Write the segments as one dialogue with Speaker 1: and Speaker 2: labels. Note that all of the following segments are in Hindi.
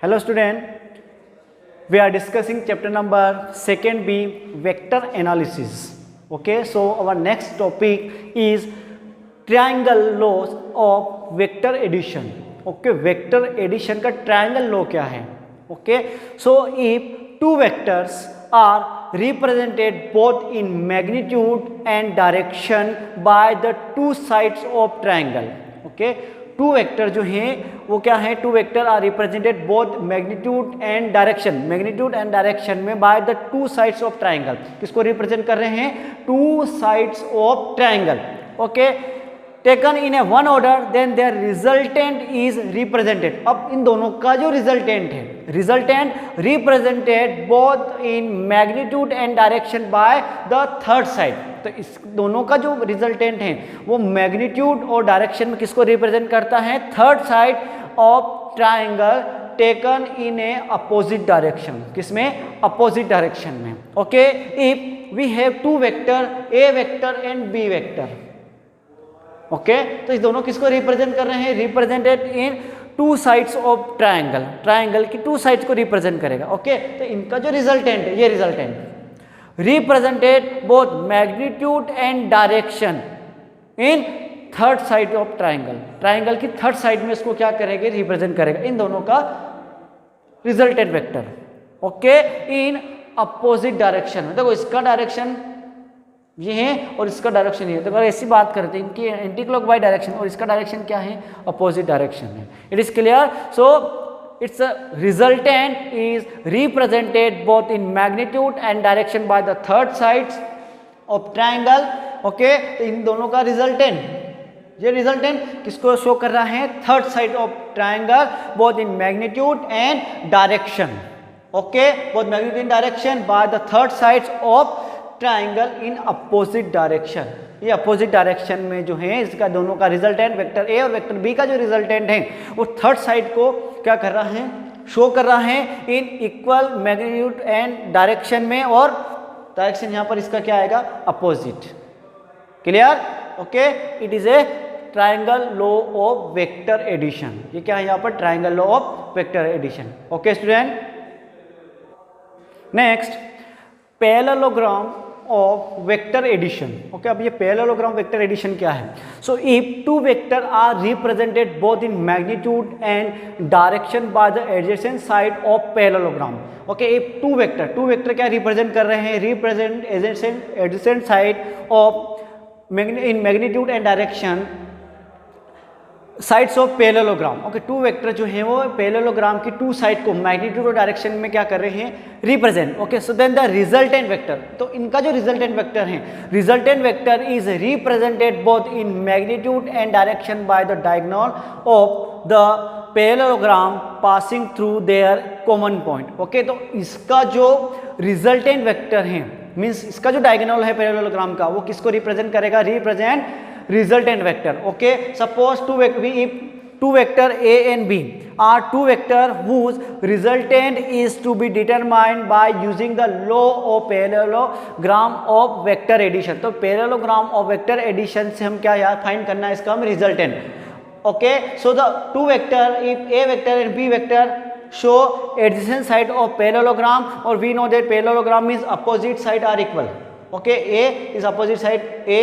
Speaker 1: Hello student, we are discussing chapter number 2B, vector analysis. Okay, so our next topic is triangle laws of vector addition. Okay, vector addition का triangle law क्या है? Okay, so if two vectors are represented both in magnitude and direction by the two sides of triangle. Okay, two vector जो हैं वो क्या है? Two vector are represented both magnitude and direction में by the two sides of triangle. किसको रिप्रेजेंट कर रहे हैं? Two sides of triangle. Okay, taken in a one order then their resultant is represented. अब इन दोनों का जो रिजल्टेंट है, resultant represented both in magnitude and direction by the third side. तो इस दोनों का जो रिजल्टेंट है वो मैग्नीट्यूड और डायरेक्शन में किसको रिप्रेजेंट करता है? Third side of triangle taken in a opposite direction. किसमें? अपोजिट डायरेक्शन में. Okay, if we have two vector A vector and B vector. Okay, तो इस दोनों किसको रिप्रेजेंट कर रहे हैं? Represented in two sides of triangle. Triangle की टू साइड्स को रिप्रेजेंट करेगा. ओके, तो इनका जो रिजल्टेंट है, ये resultant represented both magnitude and direction in third side of triangle. Triangle की थर्ड साइड में इसको क्या करेंगे? रिप्रेजेंट करेगा इन दोनों का रिजल्टेंट वेक्टर. ओके, इन अपोजिट डायरेक्शन में. देखो इसका डायरेक्शन ये है और इसका डायरेक्शन ये है. तो अगर ऐसी बात करते हैं, इनकी एंटी क्लॉकवाइज डायरेक्शन और इसका डायरेक्शन क्या है? अपोजिट डायरेक्शन है. It is clear? So its resultant is represented both in magnitude and direction by the third sides of triangle. Okay, तो इन दोनों का रिजल्टेंट, ये रिजल्टेंट किसको शो कर रहा है? Third side of triangle both in magnitude and direction. Okay, both magnitude and direction by the third sides of triangle in opposite direction. ये अपोजिट डायरेक्शन में जो है इसका दोनों का रिजल्टेंट वेक्टर ए और वेक्टर बी का जो रिजल्टेंट है वो थर्ड साइड को क्या कर रहा है? शो कर रहा है in equal magnitude and direction में, और डायरेक्शन यहाँ पर इसका क्या आएगा? Opposite. Clear? Okay, it is a triangle law of vector addition. ये क्या है यहाँ पर? Triangle law of vector addition. Okay student, next parallelogram of vector addition. Okay, अब ये पैरेललोग्राम वेक्टर एडिशन क्या है? So if two vector are represented both in magnitude and direction by the adjacent side of parallelogram. Okay, if two vector क्या रिप्रेजेंट कर रहे हैं? Represent adjacent side of in magnitude and direction sides of parallelogram. Okay, two vector जो है वो पैरेललोग्राम की टू साइड को मैग्नीट्यूड और डायरेक्शन में क्या कर रहे हैं? Represent. Okay, so then the resultant vector, तो इनका जो रिजल्टेंट वेक्टर है, resultant vector is represented both in magnitude and direction by the diagonal of the parallelogram passing through their common point. Okay, तो इसका जो रिजल्टेंट वेक्टर है, मीन्स इसका जो डायगोनल है पैरेललोग्राम का, वो किसको रिप्रेजेंट करेगा? Represent resultant vector. Okay, suppose two vector A and B are two vector whose resultant is to be determined by using the law of parallelogram of vector addition. तो parallelogram of vector addition से हम क्या यार फाइंड करना है? इसका हम resultant. Okay, so the two vector, if A vector and B vector show adjacent side of parallelogram, or we know that parallelogram means opposite side are equal. Okay, A is opposite side A,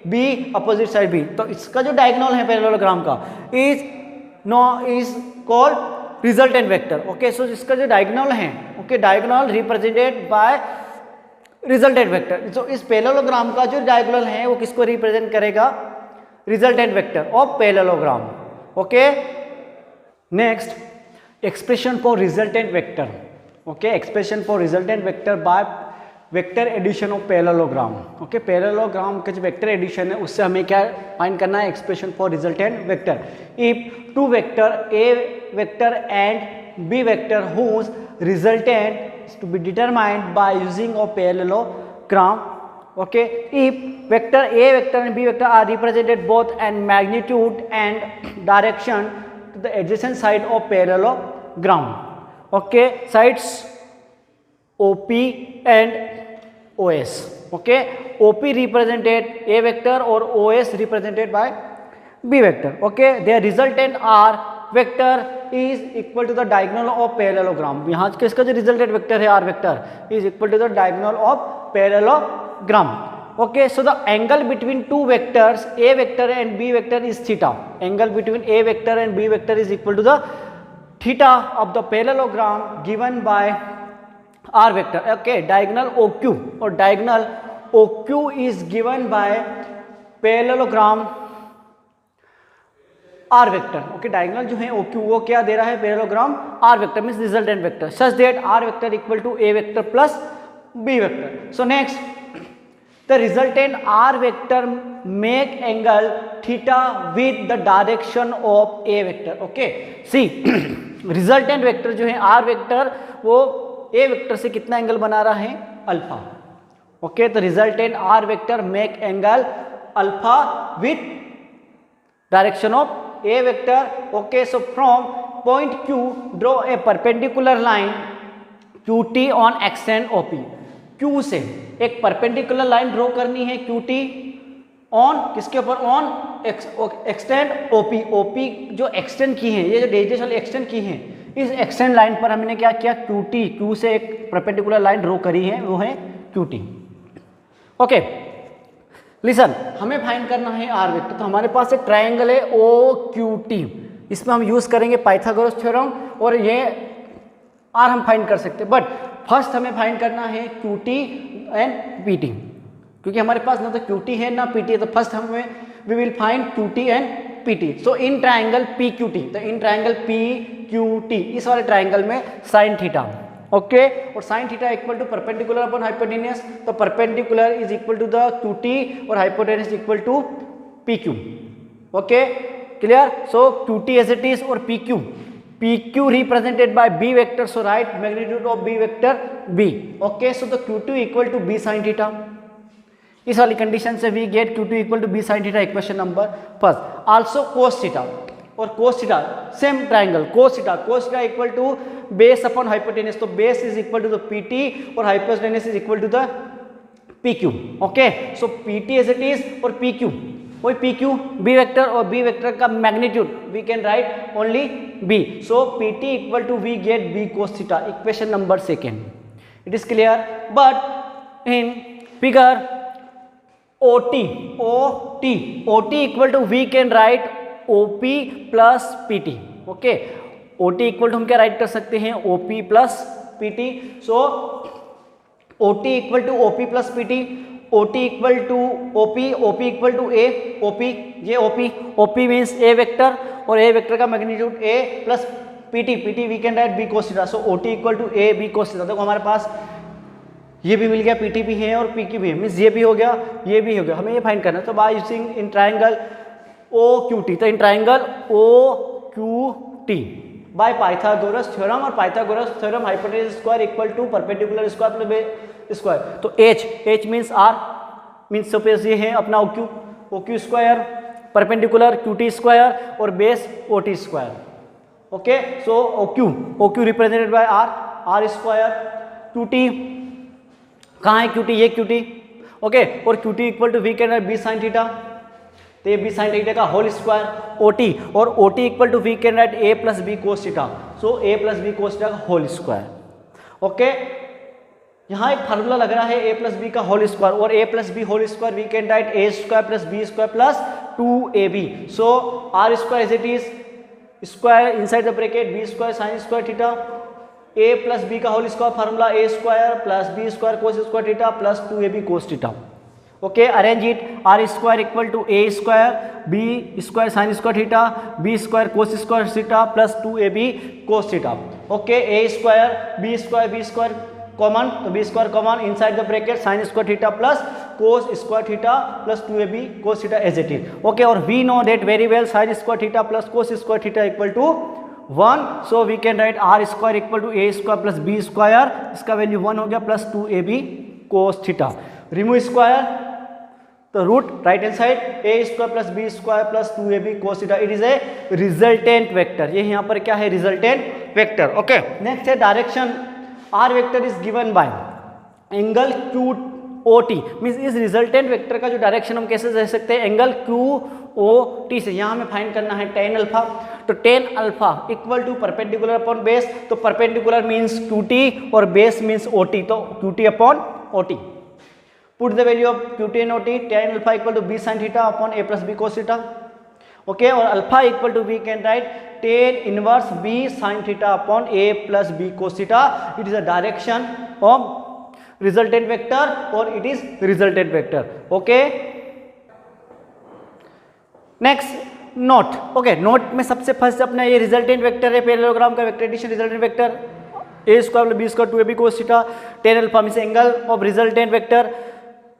Speaker 1: B opposite side B. तो इसका जो डायगोनल है पैरेललोग्राम का is called resultant vector. Okay, so इसका जो डायगोनल है, okay, diagonal represented by resultant vector. तो इस पैरेललोग्राम का जो डायगोनल है वो किसको रिप्रेजेंट करेगा? Resultant vector of parallelogram. Okay, next expression for resultant vector. Okay, expression for resultant vector by vector addition of parallelogram. Okay, parallelogram का जो वेक्टर एडिशन है उससे हमें क्या फाइंड करना है? Expression for resultant vector. If two vector A vector and B vector whose resultant is to be determined by using of parallelogram. Okay, if vector A vector and B vector are represented both and magnitude and direction to the adjacent side of parallelogram. Okay, sides OP and OS. Okay, OP represented A vector or OS represented by B vector. Okay, their resultant are vector is equal to the diagonal of parallelogram. यहाँ किसका जो रिजल्टेंट वेक्टर है R vector is equal to the diagonal of parallelogram. Okay, so the angle between two vectors A vector and B vector is theta. Angle between A vector and B vector is equal to the theta of the parallelogram given by R vector. Okay, diagonal OQ और diagonal OQ is given by parallelogram R vector। Okay, diagonal जो है OQ वो क्या दे रहा है, parallelogram R vector means resultant vector such that R vector equal to A vector plus B vector। So next the resultant R vector make angle theta with the direction of A vector। Okay, see resultant vector जो है R vector वो A vector से कितना एंगल बना रहा है, अल्फा। ओके, तो resultant R vector make angle alpha with direction of A vector. Okay, so from point Q draw a perpendicular line QT on extend OP। Q से एक परपेंडिकुलर लाइन ड्रॉ करनी है QT ऑन किसके ऊपर, ऑन एक्सटेंड OP। OP जो एक्सटेंड की है, ये जो डेजिएशन एक्सटेंड की है, इस एक्सटेंड लाइन पर हमने क्या किया, Q से एक परपेंडिकुलर लाइन ड्रॉ करी है, वो है QT। ओके, लिसन, हमें फाइंड करना है आर वेक्टर। तो हमारे पास एक ट्रायंगल है OQT, इसमें हम यूज करेंगे पाइथागोरस थ्योरम और ये आर हम फाइंड कर सकते हैं। बट फर्स्ट हमें फाइंड करना है QT एंड PT, क्योंकि हमारे पास ना तो QT है ना PT है। तो फर्स्ट हमें we will find QT and PT। So in triangle PQT, तो इन ट्रायंगल PQT इस वाले ट्रायंगल में साइन थीटा। ओके, और sine theta equal to perpendicular upon hypotenuse. तो perpendicular is equal to the QT और hypotenuse equal to PQ। Okay, clear. So QT as it is और PQ represented by B vector. So write magnitude of B vector B। Okay, so the Q2 equal to B sine theta. इस वाली कंडीशन से we get Q2 equal to B sine theta, equation number first. Also cos theta और cos theta same triangle, cos theta equal to base upon hypotenuse. तो base is equal to the PT और hypotenuse is equal to the PQ। Okay, so PT as it is और PQ वही PQ B वेक्टर और B वेक्टर का magnitude we can write only B। So PT equal to we get B cos theta, equation number second. It is clear. But in figure OT equal to we can write OP plus PT। Okay, OT equal to हम क्या राइट कर सकते हैं, OP plus PT। So OT equal to OP plus PT, OT equal to OP equal to A, ये OP मीन्स A वेक्टर और A वेक्टर का magnitude A plus PT we can write B cos theta. So OT equal to A B cos theta. देखो हमारे पास ये भी मिल गया, PT भी है और PQ भी है, मीन्स ये भी हो गया, ये भी हो गया। हमें ये फाइंड करना है। तो by using in triangle OQT, तो in triangle OQT by Pythagoras theorem, और Pythagoras theorem hypotenuse square equal to perpendicular square plus base square. तो H means R means suppose ये है अपना OQ square, perpendicular QT square और base OT square. Okay, so OQ represented by R square, QT कहाँ है QT, ये QT। ओके, और QT equal to we can write B sine theta, तो ये B साइन थीटा का होल स्क्वायर OT, और OT equal to we can write A plus B cos theta. So A plus B cos theta का होल स्क्वायर। ओके, यहाँ एक फार्मूला लग रहा है A प्लस B का होल स्क्वायर, और A plus B whole square we can write A square plus B square plus 2AB। So R square as it is square inside the bracket B square sine square theta, A plus B का whole square formula A square plus B square cos square theta plus 2AB cos theta. Okay, arrange it. R square equal to A square B square sine square theta B square cos square theta plus 2AB cos theta. Okay, A square B square common, तो B square common inside the bracket sine square theta plus cos square theta plus 2AB cos theta as it is. Okay, और we know that very well sine square theta plus cos square theta equal to 1। So we can write R square equal to A square plus B square, इसका वैल्यू 1 हो गया, plus 2AB cos theta. Remove square, तो root right hand side A square plus B square plus 2AB cos theta. It is a resultant vector, ये यहाँ पर क्या है, रिजल्टेंट वेक्टर। ओके, नेक्स्ट है direction. R vector is given by angle QOT, means इस रिजल्टेंट वेक्टर का जो डायरेक्शन हम कैसे दे सकते हैं, एंगल QOT से। यहाँ हमें फाइंड करना है tan अल्फा। तो tan alpha equal to perpendicular upon base, तो परपेंडिकुलर मीन्स QT और बेस मीन्स OT, तो QT upon OT. Put the value of QT and OT, tan alpha equal to B sin theta upon A plus B cos theta. Okay, और alpha equal to we can write tan inverse B sin theta upon A plus B cos theta. It is a direction of resultant vector or it is resultant vector. Okay. Next note. Okay, note में सबसे फर्स्ट अपना ये रिजल्टेंट वेक्टर है, पैरेललोग्राम का vector addition resultant vector A square plus B square 2AB cos theta, tan alpha means angle of resultant vector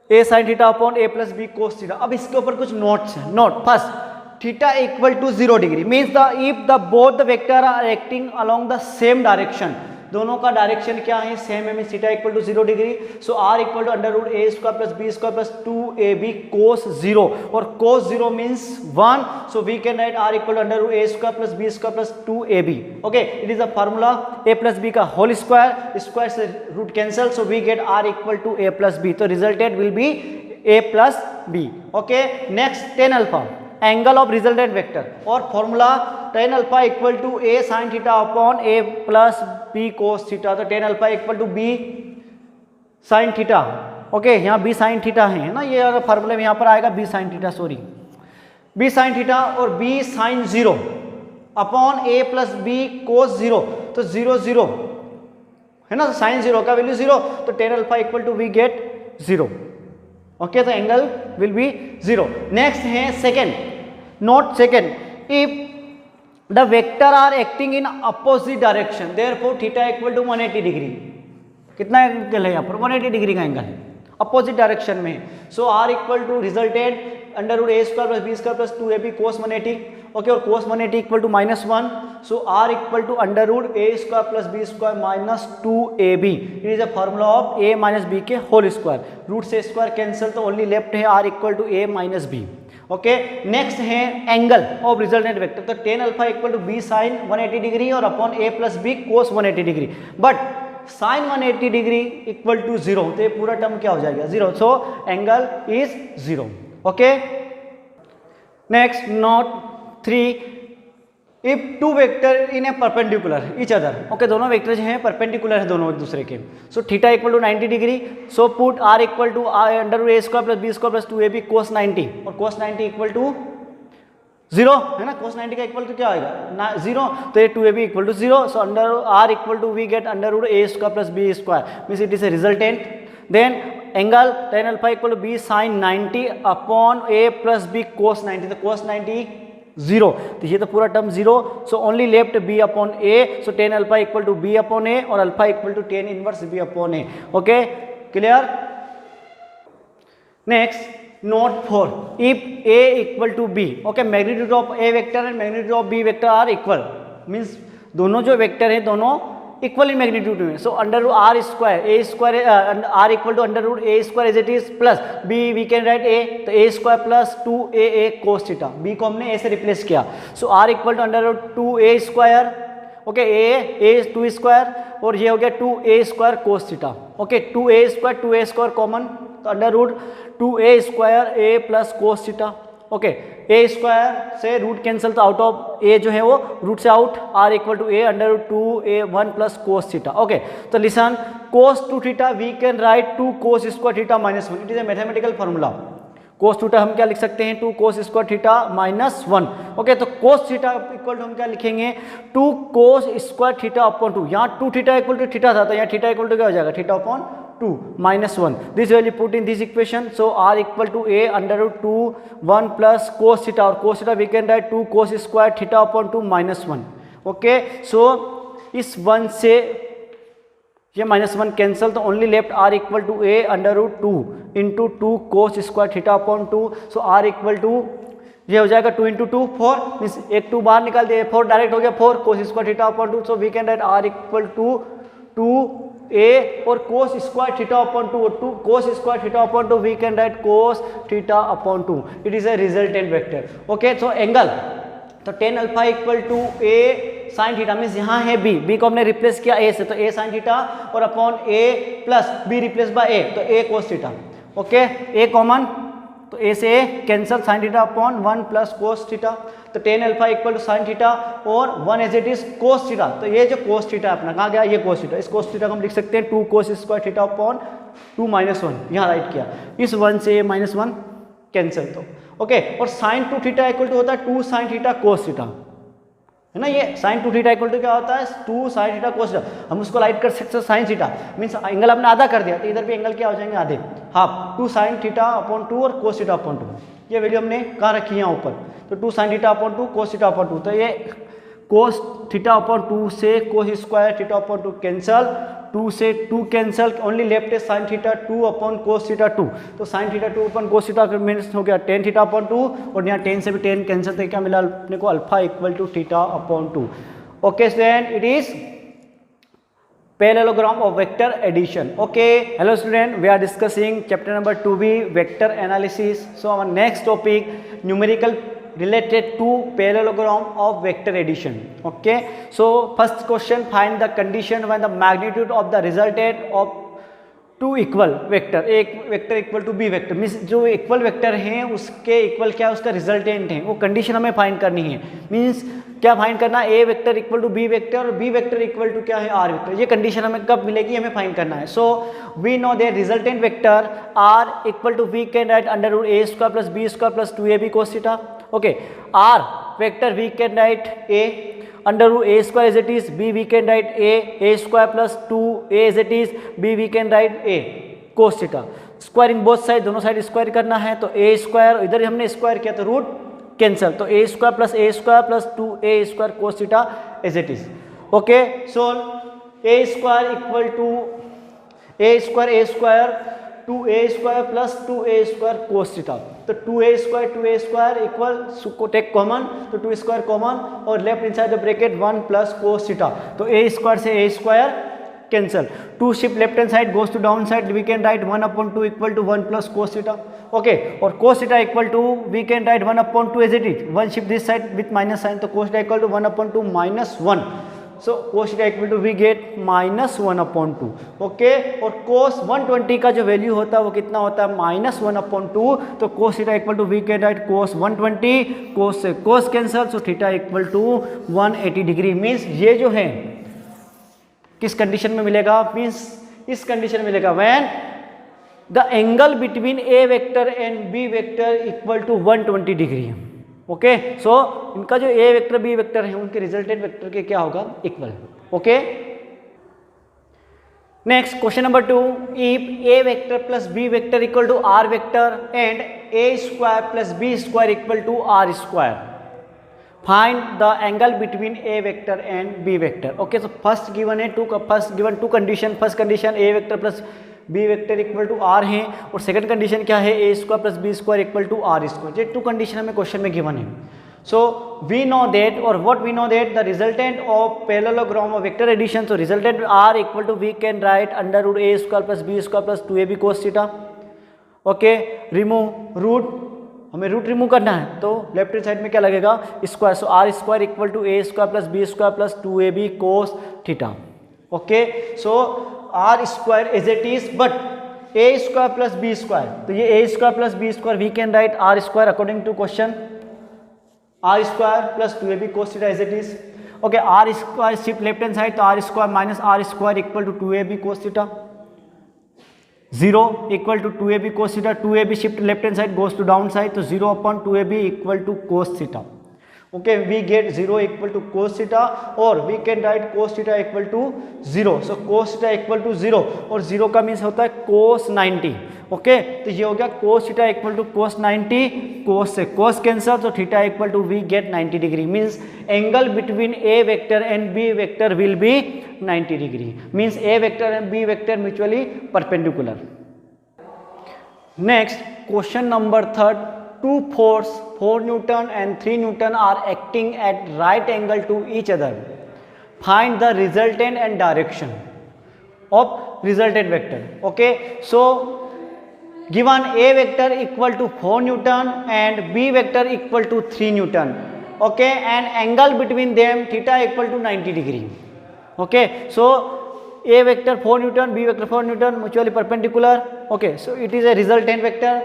Speaker 1: A sin theta upon A plus B cos theta. अब इसके ऊपर कुछ नोट्स हैं. Note first, theta equal to 0 degree means the if the both the vector are acting along the same direction, दोनों का डायरेक्शन क्या है, सेम है, means theta equal to 0 degree. So R equal to under root A square plus B square plus 2AB cos 0 और cos 0 means 1. So we can write R equal to under root A square plus B square plus 2AB. Okay, it is a formula A plus B का होल स्क्वायर, स्क्वायर से root cancel, so we get R equal to A plus B. तो resultant will be A plus B. Okay, next tan alpha angle of resultant vector और formula tan alpha equal to A sin theta upon A plus B cos theta. तो tan alpha equal to B sin theta. Okay, यहाँ B sin थीटा है ना, ये फार्मूले में यहाँ पर आएगा B sin theta, sorry B sin theta और B sin 0 upon A plus B cos 0. तो 0 0 है ना, sin 0 का वैल्यू 0, तो tan alpha equal to we get 0. Okay, तो एंगल विल बी 0. नेक्स्ट है second note. Second, if the vector are acting in opposite direction therefore theta equal to 180 degree. कितना एंगल है यहाँ पर, 180 डिग्री का एंगल है, अपोजिट डायरेक्शन में. So R equal to resultant under root A square plus B square plus 2AB cos 180. Okay, और cos 180 equal to -1. So R equal to under root A square plus B square minus 2AB. It is a formula of A minus B के होल स्क्वायर. रूट से स्क्वायर कैंसिल, तो ओनली लेफ्ट है R equal to A minus B. Okay, next है एंगल ऑफ रिजल्टेंट वेक्टर. तो tan alpha equal to B sin 180 degree और upon A plus B cos 180 degree. But sin 180 degree equal to 0, तो ये पूरा टर्म क्या हो जाएगा, 0. So angle is 0. Okay, next note 3, if two vector in a perpendicular each other. Okay, दोनों वेक्टर जो हैं परपेंडिकुलर है दोनों एक दूसरे के. So theta equal to 90 degree. So put are equal to under root A square plus B square plus 2AB cos 90 और cos 90 इक्वल टू 0 है ना, cos 90 का इक्वल टू क्या आएगा 0, तो ये 2AB equal to 0. So under R equal to we get under root A square plus B square means it is a resultant. Then angle tan alpha equal to B sin 90 upon A plus B cos 90. तो cos 90 0, तो ये तो पूरा term 0. So only left B upon A. So tan alpha equal to B upon A और alpha equal to tan inverse B upon A. Okay, clear. Next note 4, if A equal to B. Okay, magnitude of A vector and magnitude of B vector are equal means दोनों जो वेक्टर हैं दोनों इक्वल इन मैग्नीट्यूड में. So under root R square A square R equal to under root A square as it is plus B we can write A, तो A square plus 2AA cos theta. B को हमने A से रिप्लेस किया. So R equal to under root 2A square. Okay, A 2 square और ये हो गया 2A square cos theta. Okay, 2A square common, तो under root 2A square A plus cos theta. Okay, A square से रूट कैंसिल, तो आउट ऑफ A जो है वो रूट से out, R equal to A under root 2A1 plus cos theta. Okay, तो listen cos 2 theta we can write 2 cos square theta minus 1. It is a mathematical formula. cos theta हम क्या लिख सकते हैं, 2 cos square theta minus 1. Okay, तो cos थीटा इक्वल टू हम क्या लिखेंगे, 2 cos स्क्वायर थीटा अपॉन 2. यहाँ 2 थीटा इक्वल टू थीटा था, तो यहाँ थीटा इक्वल टू क्या हो जाएगा, theta upon 2 minus 1. This value put in this equation. So R equal to A under root 2 1 plus cos theta, और cos theta we can write 2 cos square theta upon 2 minus 1. Okay, so इस 1 से ये -1 कैंसिल, तो only left R equal to A under root 2 into 2 cos square theta upon 2. So R equal to ये हो जाएगा 2 इंटू 2 4 मीन्स एक 2 बाहर निकाल दिए, 4 डायरेक्ट हो गया 4 cos square theta upon 2. So we can write R equal to 2A और cos square theta upon 2 cos square theta upon 2 we can write cos theta upon 2. It is a resultant vector. Okay, so angle, तो tan alpha equal to A sin theta means यहाँ है B को हमने रिप्लेस किया A से, तो A sin थीटा और upon A plus B replace by A, तो A cos theta. Okay, A common, तो ए से A cancel, sine theta upon 1 plus cos theta, तो tan alpha equal to sine theta और 1 as it is cos theta. तो ये जो कोस थीटा अपना कहाँ गया, ये कोस थीटा, इस कोस थीटा को हम लिख सकते हैं 2 कोस स्क्वायर थीटा अपॉन 2 माइनस 1, यहाँ राइट किया, इस 1 से माइनस 1 कैंसिल, तो ओके। और साइन 2 थीटा इक्वल टू होता है 2 साइन थीटा कोस थीटा, है ना, ये साइन 2 थीटा इक्वल टू क्या होता है 2 साइन थीटा कोस थीटा, हम उसको राइट कर सकते हैं साइन थीटा, मीन्स एंगल आपने आधा कर दिया, तो इधर भी एंगल क्या हो जाएंगे आधे, हाफ, 2 साइन थीटा अपॉन 2 और कोस थीटा अपॉन 2, ये वैल्यू हमने कहाँ रखी है यहाँ ऊपर, तो 2 sign theta upon 2 cos theta upon 2, तो ये कोस थीटा अपॉन 2 से कोस स्क्वायर थीटा अपॉन 2 कैंसल, 2 से 2 कैंसल, ओनली लेफ्ट है sine theta 2 upon cos theta 2, तो sine theta 2 upon cos theta means हो गया टेन थीटा अपॉन 2 और यहाँ 10 से भी 10 कैंसिल, तो क्या मिला अपने को alpha equal to theta upon 2। Okay student, it is parallelogram of vector addition. Okay, hello student, we are discussing chapter number 2b vector analysis. So our next topic numerical related to parallelogram of vector addition. Okay, so first question, find the condition when the magnitude of the resultant of two equal vector, एक vector equal to B vector, means जो इक्वल वेक्टर हैं उसके इक्वल क्या उसका रिजल्टेंट है, वो कंडीशन हमें फाइंड करनी है। मीन्स क्या फाइंड करना, A vector equal to B vector और बी वेक्टर इक्वल टू क्या है आर वेक्टर, ये कंडीशन हमें कब मिलेगी हमें फाइंड करना है। So we know that resultant vector are equal to we can write under root A square plus B square plus 2ab cos theta. Okay, R vector we can write A under root A square as it is, B we can write A square plus 2a as it is, B we can write A cos theta. Squaring both side, दोनों साइड स्क्वायर करना है, तो ए स्क्वायर इधर हमने स्क्वायर किया तो रूट कैंसल, तो A square plus 2a square cos theta as it is. Okay, so A square equal to A square 2a square plus 2a square cos theta, तो 2a square equal take common, तो 2 स्क्वायर कॉमन और left inside the bracket 1 plus cos theta, तो a स्क्वायर से a square cancel, 2 shift left hand side goes to down side, we can write 1/2 equal to 1 plus cos theta. Okay, और cos theta equal to we can write 1/2 as it is, 1 shift this side with minus sign, तो cos theta equal to 1/2 minus 1, so cos theta equal to we get minus 1/2। Okay, और कोस 120 का जो वैल्यू होता है वो कितना होता है माइनस 1/2, तो cos theta equal to we can write cos 120, cos से cos cancel, so theta equal to 180 degree. Means ये जो है किस कंडीशन में मिलेगा, मीन्स इस कंडीशन में मिलेगा when the angle between A vector and B vector equal to 120 degree. Okay, so इनका जो ए वेक्टर बी वेक्टर है उनके रिजल्टेंट वेक्टर के क्या होगा equal. Okay, next question number 2, if A vector plus B vector equal to R vector and A square plus B square equal to R square, find the angle between A vector and B vector. Okay, so first given है two condition, first condition A vector plus B vector equal to R है और सेकंड कंडीशन क्या है A square plus B square equal to R square, ये 2 कंडीशन हमें क्वेश्चन में गिवन है। सो वी नो दैट और what we know that the resultant of parallelogram of vector addition, so resultant R equal to we can write under root A square plus B square plus 2ab cos theta. Okay, remove root, हमें रूट रिमूव करना है तो लेफ्ट हैंड साइड में क्या लगेगा square, so R square equal to A square plus B square plus 2ab cos theta. Okay, so R square as it is but A square plus B square, तो ये A square plus B square we can write R square according to question, R square plus 2ab cos theta as it is. Okay, R square shift left hand side, तो R square minus R square equal to 2ab cos theta, 0 equal to 2ab cos theta, 2ab shift left hand side goes to down side, तो 0/2ab equal to cos theta. Okay, we get 0 equal to cos theta और we can write cos theta equal to 0, so cos theta equal to 0 और 0 का मीन्स होता है cos 90। ओके, तो ये हो गया cos theta equal to cos 90, cos से cos कैंसल, तो theta equal to we get 90 degree, means angle between A vector and B vector will be 90 degree, means A vector and B vector mutually perpendicular. Next question number 3, 2 forces 4 Newton and 3 Newton are acting at right angle to each other. Find the resultant and direction of resultant vector. Okay, so given a vector equal to 4 Newton and b vector equal to 3 Newton. Okay, and angle between them theta equal to 90 degree. Okay, so a vector 4 Newton, b vector 4 Newton mutually perpendicular. Okay, so it is a resultant vector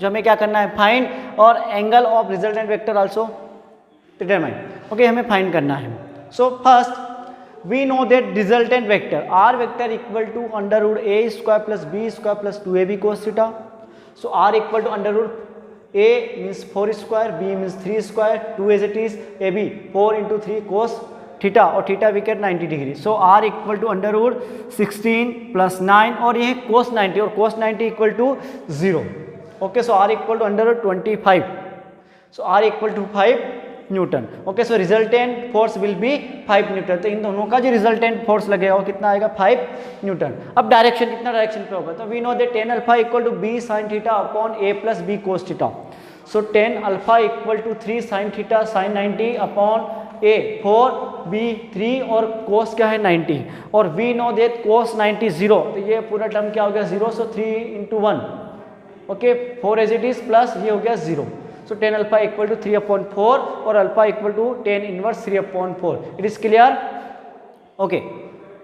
Speaker 1: जो हमें क्या करना है, फाइंड, और angle of resultant vector also determine. Okay, हमें फाइंड करना है। So first we know that resultant vector r vector equal to under root a square plus b square plus 2ab cos theta. So r equal to under root a means 4 square, b means 3 square, 2 as it is, ab 4 into 3 cos theta, और theta we get 90 degree. So r equal to under root 16 plus 9, और ये cos 90, और cos 90 equal to 0. Okay, so r equal to under root 25. So r equal to 5 Newton. Okay, so resultant force will be 5 Newton. तो इन दोनों का जो रिजल्टेंट फोर्स लगेगा वो कितना आएगा, 5 न्यूटन. अब डायरेक्शन कितना डायरेक्शन पे होगा, तो we know that tan alpha equal to b sin theta upon a plus b cos theta. So tan alpha equal to 3 sin theta sin 90 upon a 4 b 3 और cos क्या है 90, और वी नो दैट cos 90 0, तो ये पूरा टर्म क्या हो गया 0. So 3 into 1, okay 4 as it is plus ये हो गया 0. So tan alpha equal to 3/4 और alpha equal to tan inverse 3/4. It is clear? Okay.